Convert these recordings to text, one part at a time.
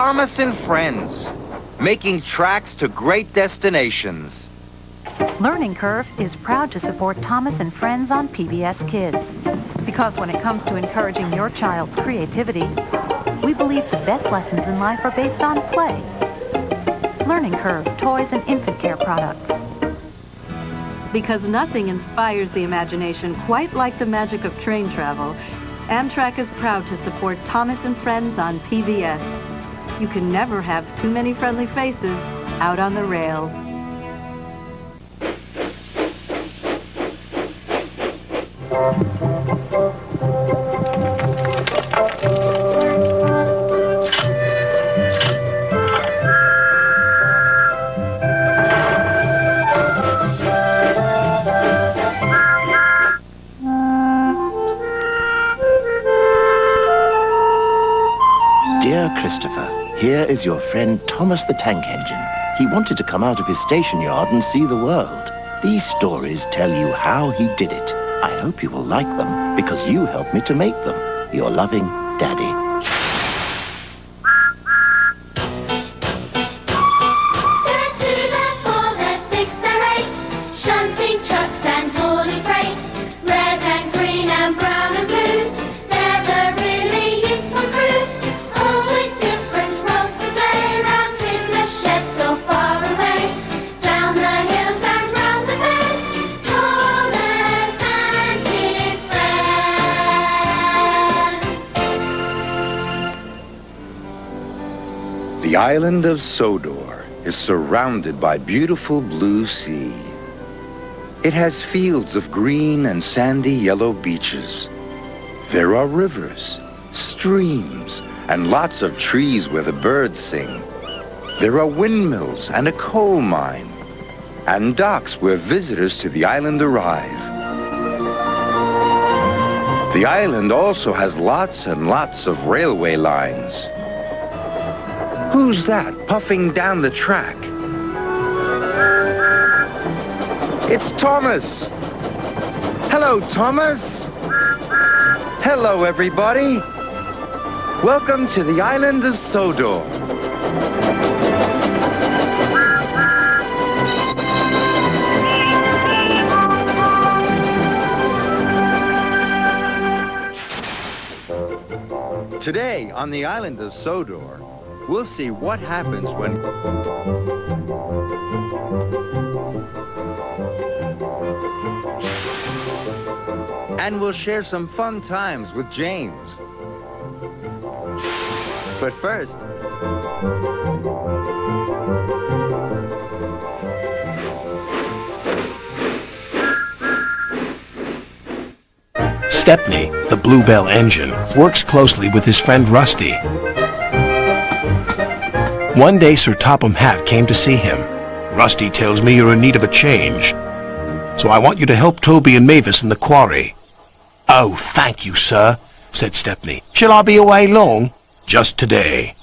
Thomas and Friends, making tracks to great destinations. Learning Curve is proud to support Thomas and Friends on PBS Kids. Because when it comes to encouraging your child's creativity, we believe the best lessons in life are based on play. Learning Curve, toys and infant care products. Because nothing inspires the imagination quite like the magic of train travel, Amtrak is proud to support Thomas and Friends on PBS. You can never have too many friendly faces out on the rails. Dear Christopher, here is your friend Thomas the Tank Engine. He wanted to come out of his station yard and see the world. These stories tell you how he did it. I hope you will like them because you helped me to make them. Your loving Daddy. The island of Sodor is surrounded by beautiful blue sea. It has fields of green and sandy yellow beaches. There are rivers, streams, and lots of trees where the birds sing. There are windmills and a coal mine, and docks where visitors to the island arrive. The island also has lots and lots of railway lines. Who's that puffing down the track? It's Thomas. Hello, Thomas. Hello, everybody. Welcome to the island of Sodor. Today, on the island of Sodor, we'll see what happens when... And we'll share some fun times with James. But first... Stepney, the Bluebell engine, works closely with his friend Rusty. One day Sir Topham Hatt came to see him. Rusty tells me you're in need of a change, so I want you to help Toby and Mavis in the quarry. Oh, thank you, sir, said Stepney. Shall I be away long? Just today.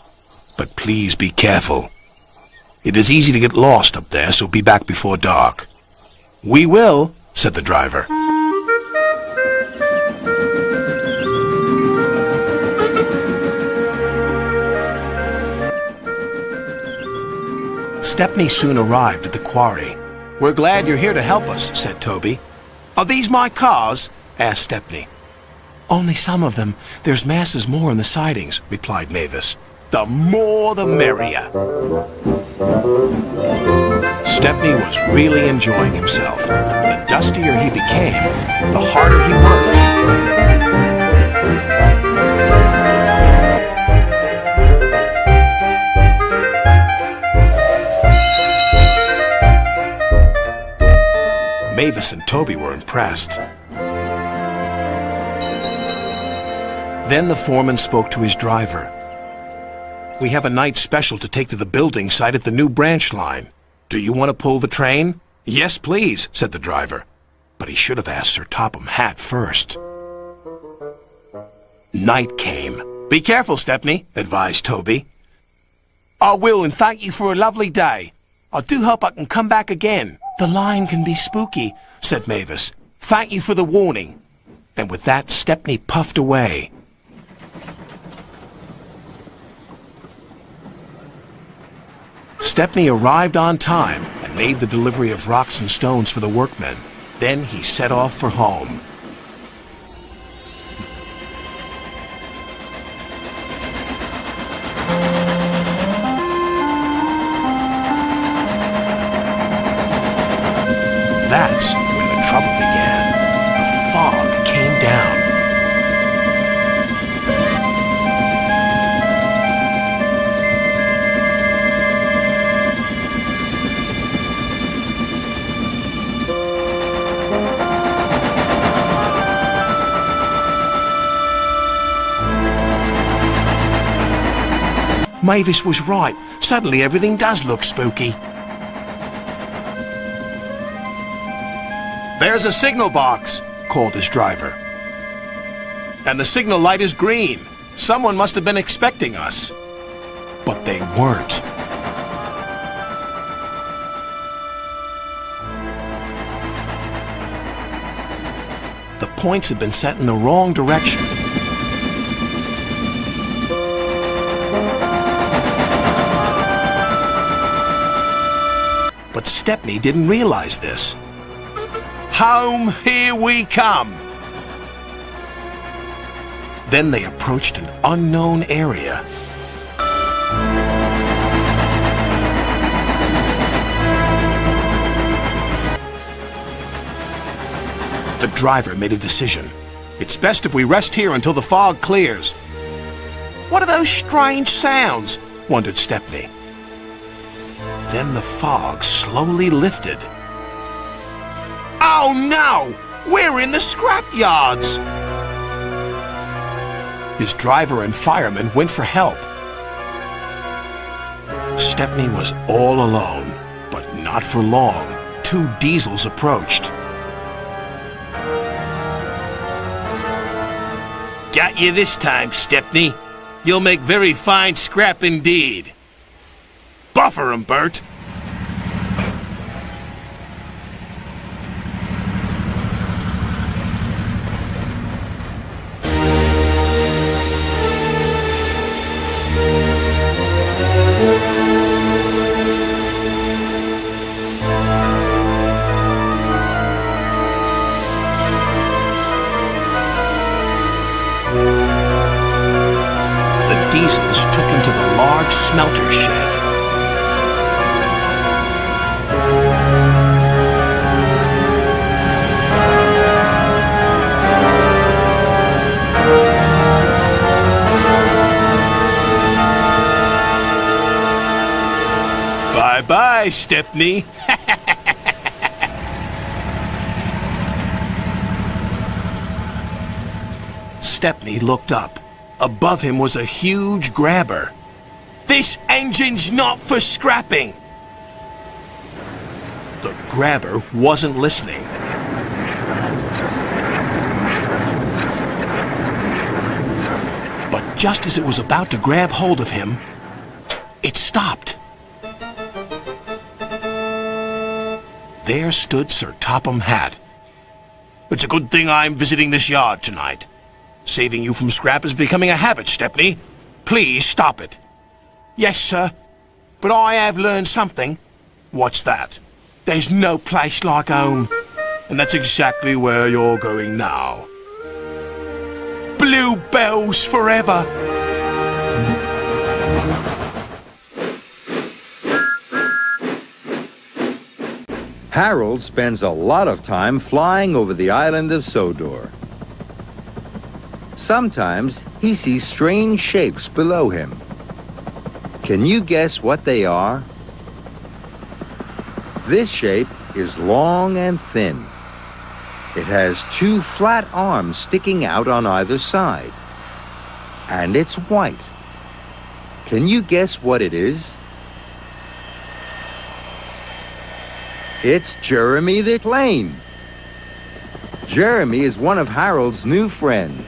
But please be careful. It is easy to get lost up there, so be back before dark. We will, said the driver. Stepney soon arrived at the quarry. We're glad you're here to help us, said Toby. Are these my cars? Asked Stepney. Only some of them. There's masses more in the sidings, replied Mavis. The more the merrier. Stepney was really enjoying himself. The dustier he became, the harder he worked. Mavis and Toby were impressed. Then the foreman spoke to his driver. We have a night special to take to the building site at the new branch line. Do you want to pull the train? Yes, please, said the driver. But he should have asked Sir Topham Hatt first. Night came. Be careful, Stepney, advised Toby. I will, and thank you for a lovely day. I do hope I can come back again. The line can be spooky, said Mavis. Thank you for the warning. And with that, Stepney puffed away. Stepney arrived on time and made the delivery of rocks and stones for the workmen. Then he set off for home. That's when the trouble began. The fog came down. Mavis was right. Suddenly everything does look spooky. "There's a signal box," called his driver. "And the signal light is green. Someone must have been expecting us." But they weren't. The points had been set in the wrong direction. But Stepney didn't realize this. "Home, here we come!" Then they approached an unknown area. The driver made a decision. "It's best if we rest here until the fog clears." "What are those strange sounds?" wondered Stepney. Then the fog slowly lifted. "Oh no! We're in the scrap yards!" His driver and firemen went for help. Stepney was all alone, but not for long. 2 diesels approached. "Got you this time, Stepney. You'll make very fine scrap indeed. Buffer 'em, Bert." Diesels took him to the large smelter shed. Bye-bye, Stepney. Stepney looked up. Above him was a huge grabber. "This engine's not for scrapping!" The grabber wasn't listening. But just as it was about to grab hold of him, it stopped. There stood Sir Topham Hatt. "It's a good thing I'm visiting this yard tonight. Saving you from scrap is becoming a habit, Stepney. Please stop it." "Yes, sir. But I have learned something." "What's that?" "There's no place like home." "And that's exactly where you're going now." "Bluebells forever!" Harold spends a lot of time flying over the island of Sodor. Sometimes he sees strange shapes below him. Can you guess what they are? This shape is long and thin. It has 2 flat arms sticking out on either side. And it's white. Can you guess what it is? It's Jeremy the plane. Jeremy is one of Harold's new friends.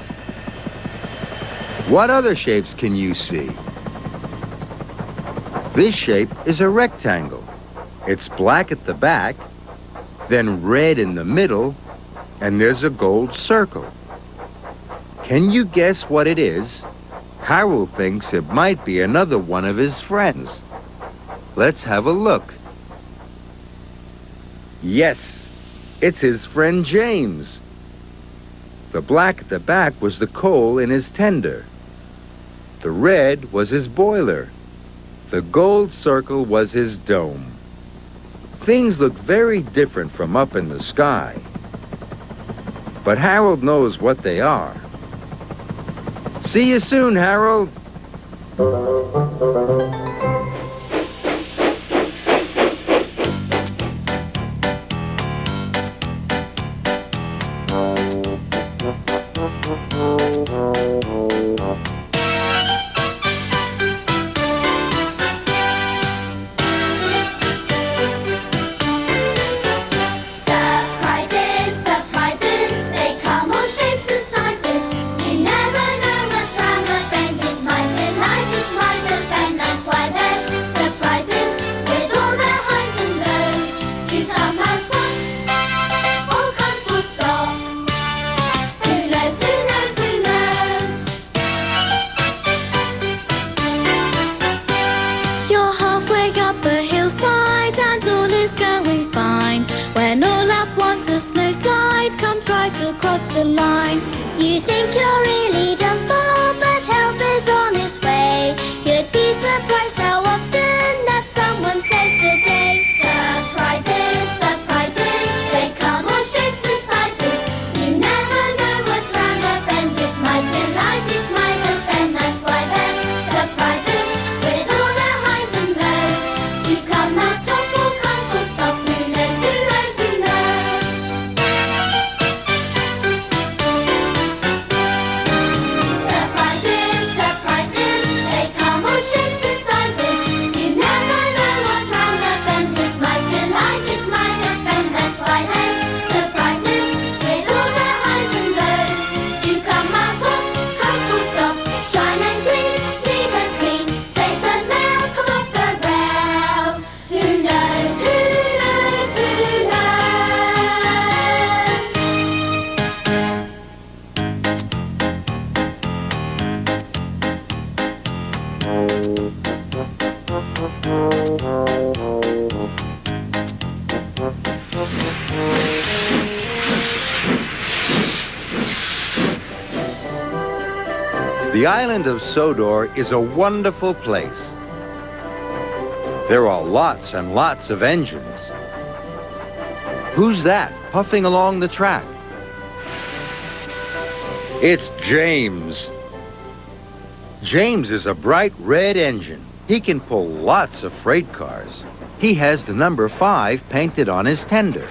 What other shapes can you see? This shape is a rectangle. It's black at the back, then red in the middle, and there's a gold circle. Can you guess what it is? Harold thinks it might be another one of his friends. Let's have a look. Yes, it's his friend James. The black at the back was the coal in his tender. The red was his boiler. The gold circle was his dome. Things look very different from up in the sky. But Harold knows what they are. See you soon, Harold. The line. You think you're really done for, but help is on its way. You'd be surprised how often that someone saves the day. Surprises, surprises, they come all shapes and sizes. You never know what's round the bend. It's my delight, it's my offend. That's why they're surprises with all their highs and lows. You come out top or come full stop. Who knows, who knows, who knows? The island of Sodor is a wonderful place. There are lots and lots of engines. Who's that puffing along the track? It's James. James is a bright red engine. He can pull lots of freight cars. He has the number 5 painted on his tender,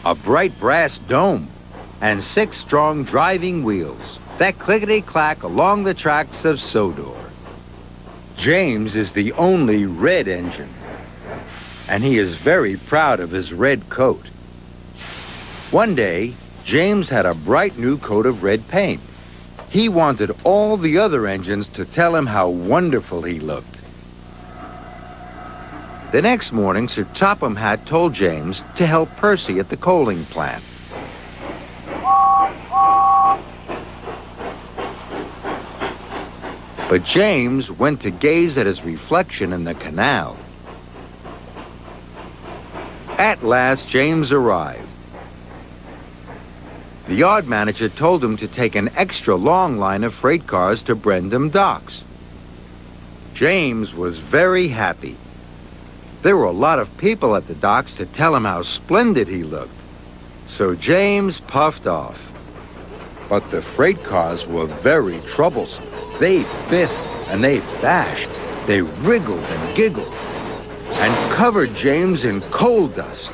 a bright brass dome, and 6 strong driving wheels that clickety-clack along the tracks of Sodor. James is the only red engine, and he is very proud of his red coat. One day, James had a bright new coat of red paint. He wanted all the other engines to tell him how wonderful he looked. The next morning, Sir Topham Hatt told James to help Percy at the coaling plant. But James went to gaze at his reflection in the canal. At last, James arrived. The yard manager told him to take an extra long line of freight cars to Brendam Docks. James was very happy. There were a lot of people at the docks to tell him how splendid he looked. So James puffed off. But the freight cars were very troublesome. They biffed and they bashed. They wriggled and giggled and covered James in coal dust.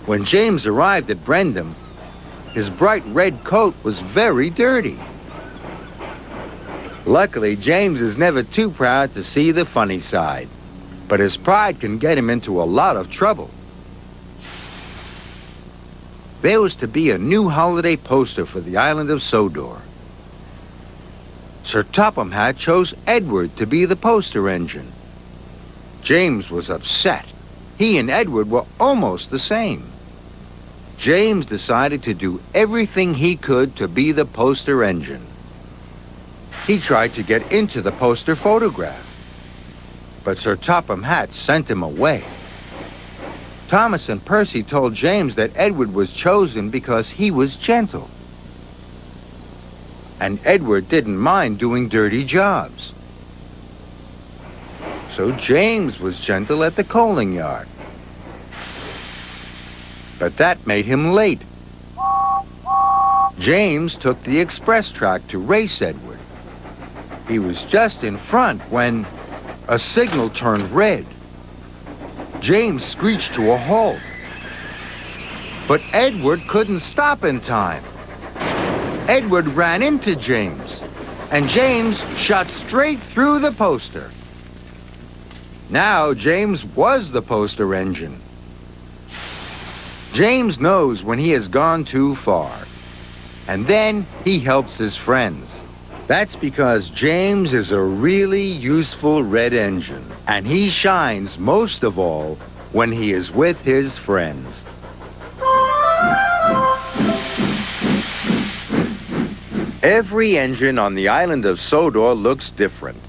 When James arrived at Brendam, his bright red coat was very dirty. Luckily, James is never too proud to see the funny side, but his pride can get him into a lot of trouble. There was to be a new holiday poster for the island of Sodor. Sir Topham Hatt chose Edward to be the poster engine. James was upset. He and Edward were almost the same. James decided to do everything he could to be the poster engine. He tried to get into the poster photograph, but Sir Topham Hatt sent him away. Thomas and Percy told James that Edward was chosen because he was gentle. And Edward didn't mind doing dirty jobs. So James was gentle at the coaling yard. But that made him late. James took the express track to race Edward. He was just in front when a signal turned red. James screeched to a halt. But Edward couldn't stop in time. Edward ran into James, and James shot straight through the poster. Now James was the poster engine. James knows when he has gone too far, and then he helps his friends. That's because James is a really useful red engine, and he shines most of all when he is with his friends. Every engine on the island of Sodor looks different.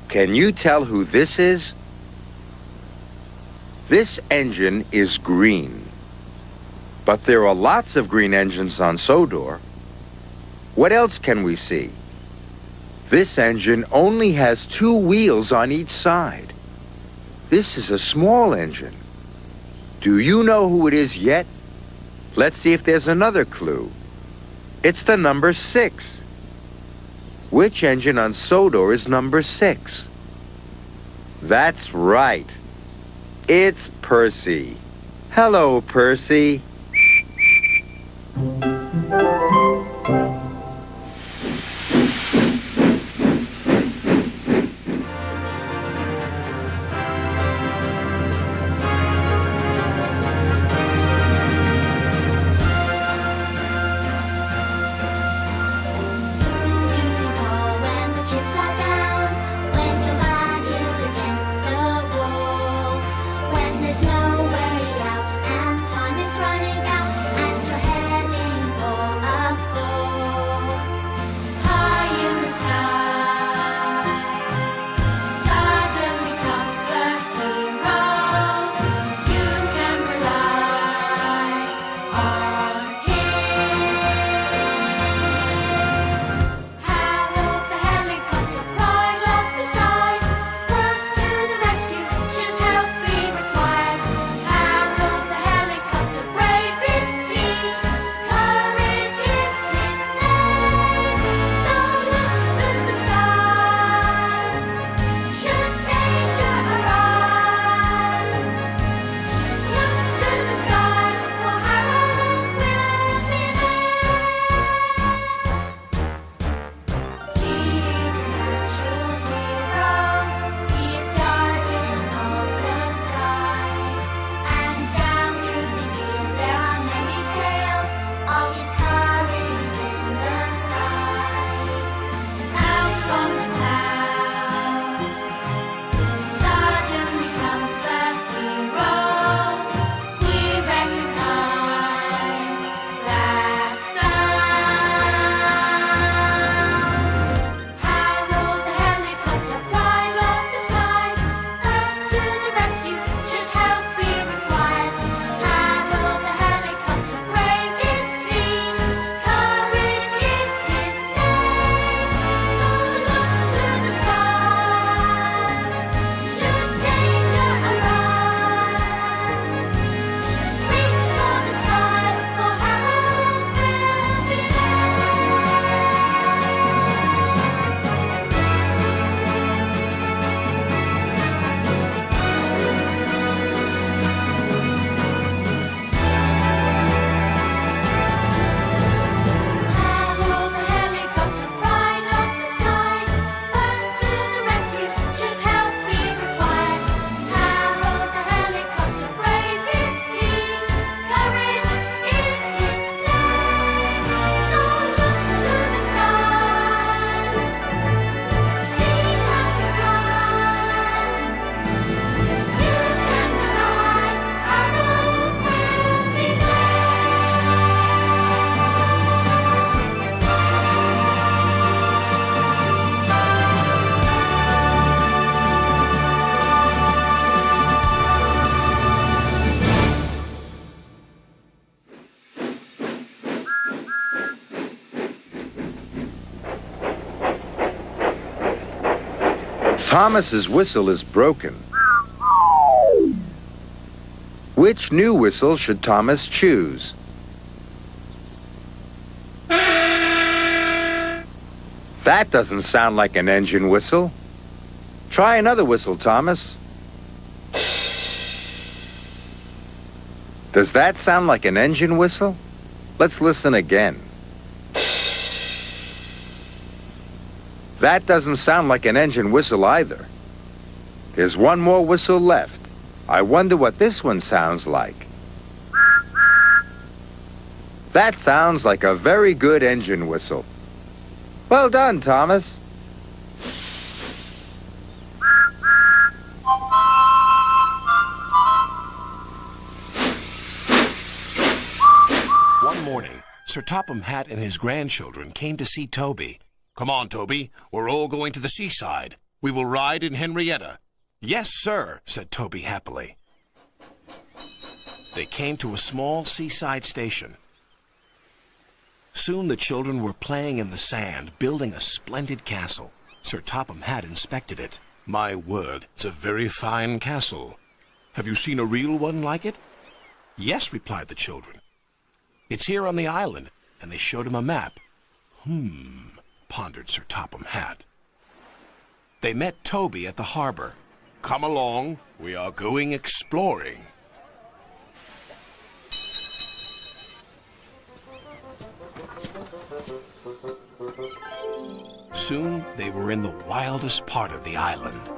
Can you tell who this is? This engine is green. But there are lots of green engines on Sodor. What else can we see? This engine only has 2 wheels on each side. This is a small engine. Do you know who it is yet? Let's see if there's another clue. It's the number 6. Which engine on Sodor is number 6? That's right. It's Percy. Hello, Percy. When there's no way out and time is running Thomas's whistle is broken. Which new whistle should Thomas choose? That doesn't sound like an engine whistle. Try another whistle, Thomas. Does that sound like an engine whistle? Let's listen again. That doesn't sound like an engine whistle either. There's one more whistle left. I wonder what this one sounds like. That sounds like a very good engine whistle. Well done, Thomas. One morning, Sir Topham Hatt and his grandchildren came to see Toby. "Come on, Toby. We're all going to the seaside. We will ride in Henrietta." "Yes, sir," said Toby happily. They came to a small seaside station. Soon the children were playing in the sand, building a splendid castle. Sir Topham Hatt inspected it. "My word, it's a very fine castle. Have you seen a real one like it?" "Yes," replied the children. "It's here on the island," and they showed him a map. Pondered Sir Topham Hatt. They met Toby at the harbor. "Come along, we are going exploring." Soon they were in the wildest part of the island.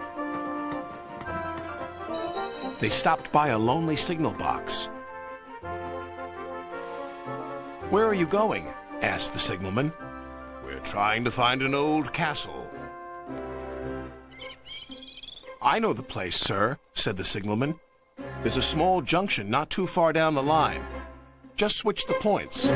They stopped by a lonely signal box. "Where are you going?" asked the signalman. "We're trying to find an old castle." "I know the place, sir," said the signalman. "There's a small junction not too far down the line. Just switch the points."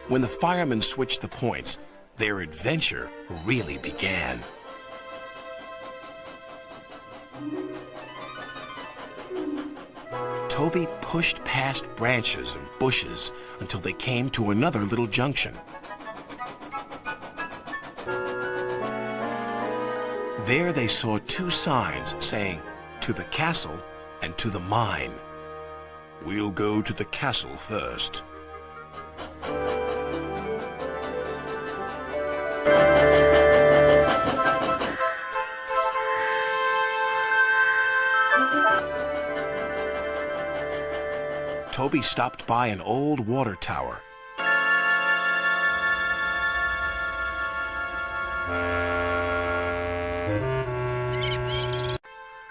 When the firemen switched the points, their adventure really began. Toby pushed past branches and bushes until they came to another little junction. There they saw two signs saying, "To the castle" and "To the mine." "We'll go to the castle first." Toby stopped by an old water tower.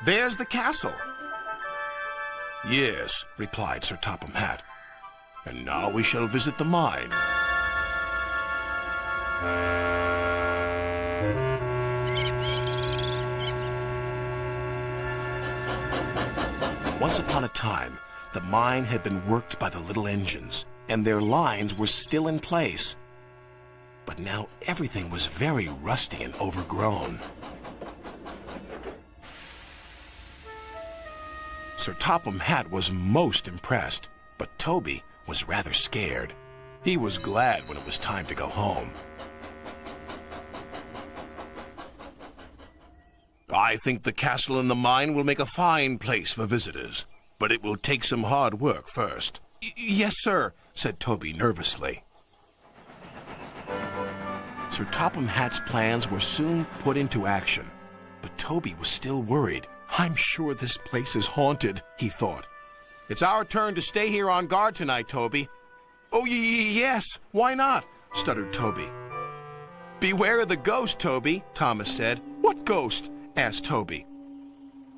"There's the castle." "Yes," replied Sir Topham Hatt. "And now we shall visit the mine." Once upon a time, the mine had been worked by the little engines, and their lines were still in place. But now everything was very rusty and overgrown. Sir Topham Hatt was most impressed, but Toby was rather scared. He was glad when it was time to go home. "I think the castle and the mine will make a fine place for visitors, but it will take some hard work first." "Yes, sir," said Toby nervously. Sir Topham Hatt's plans were soon put into action, but Toby was still worried. "I'm sure this place is haunted," he thought. "It's our turn to stay here on guard tonight, Toby." "Oh, yes, why not?" stuttered Toby. "Beware of the ghost, Toby," Thomas said. "What ghost?" asked Toby.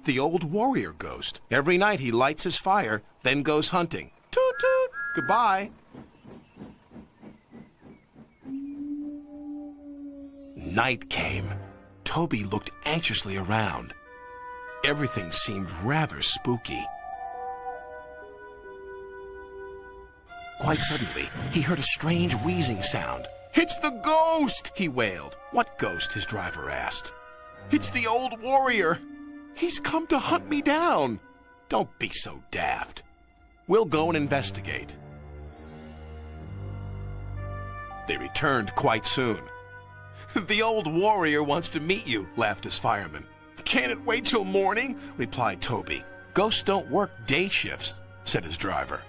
"The old warrior ghost. Every night he lights his fire, then goes hunting. Toot toot! Goodbye." Night came. Toby looked anxiously around. Everything seemed rather spooky. Quite suddenly, he heard a strange wheezing sound. "It's the ghost!" he wailed. "What ghost?" his driver asked. "It's the old warrior. He's come to hunt me down." Don't be so daft. We'll go and investigate. They returned quite soon. The old warrior wants to meet you, laughed his fireman. Can't it wait till morning? Replied Toby. Ghosts don't work day shifts, said his driver.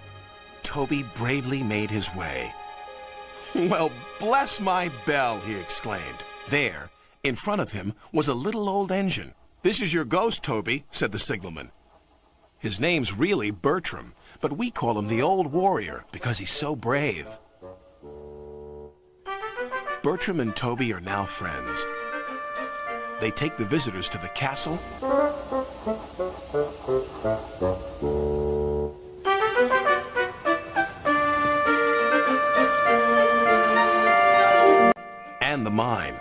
Toby bravely made his way. Well, bless my bell, he exclaimed. There, in front of him, was a little old engine. This is your ghost, Toby, said the signalman. His name's really Bertram, but we call him the Old Warrior because he's so brave. Bertram and Toby are now friends. They take the visitors to the castle and the mine.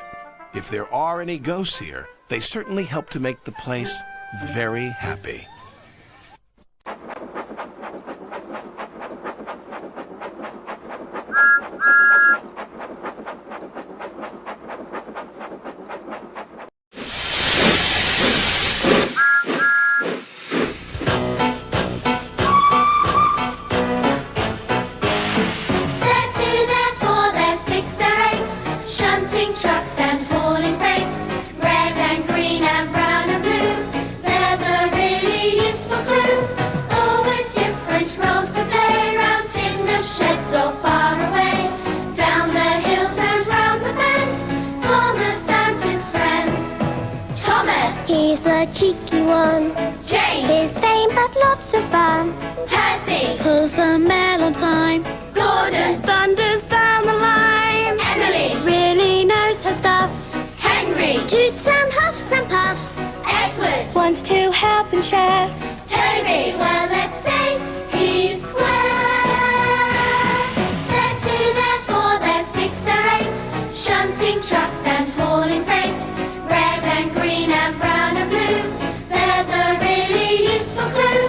If there are any ghosts here, they certainly help to make the place very happy. He's a cheeky one. Jane. His same but lots of fun. Percy. Pulls the mail on time. Gordon. Thunders down the line. Emily. Really knows her stuff. Henry. Toots and huffs and puffs. Edward. Wants to help and share. Toby. Well, let's say he's square. They're 2, they're 4, they're 6, they're 8. Shunting trucks and hauling freight. Red and green and brown and blue. They're the really useful clue.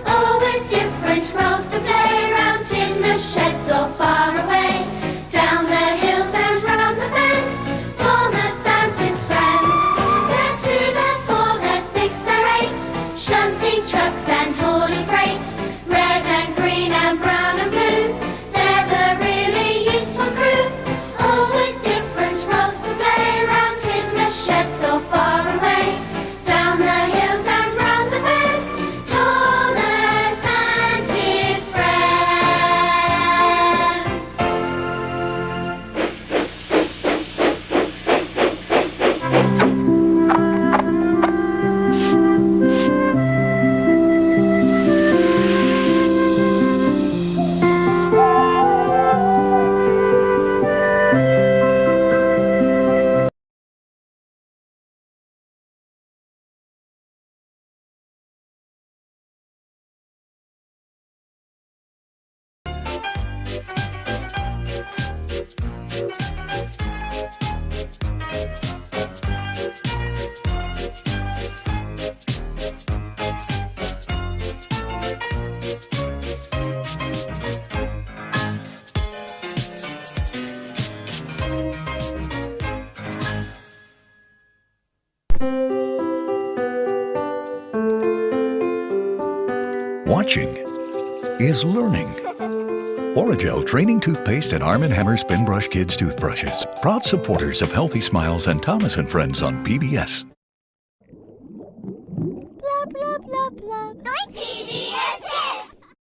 All with different roles to play. Round in the sheds or far away. Down the hills and round the bends. Thomas and his friends. They're 2, they're 4, they're 6, they're 8. Shunting trucks and hauling freight. Red and green and brown and blue. They're the really useful crew. All with different roles to play. Round in the sheds or far away. Down the hills and round the bends. Thomas and his friends. Watching is learning. Orajel Training Toothpaste and Arm & Hammer Spin Brush Kids Toothbrushes. Proud supporters of Healthy Smiles and Thomas & Friends on PBS. Blah, blah, blah, blah. PBS Kids.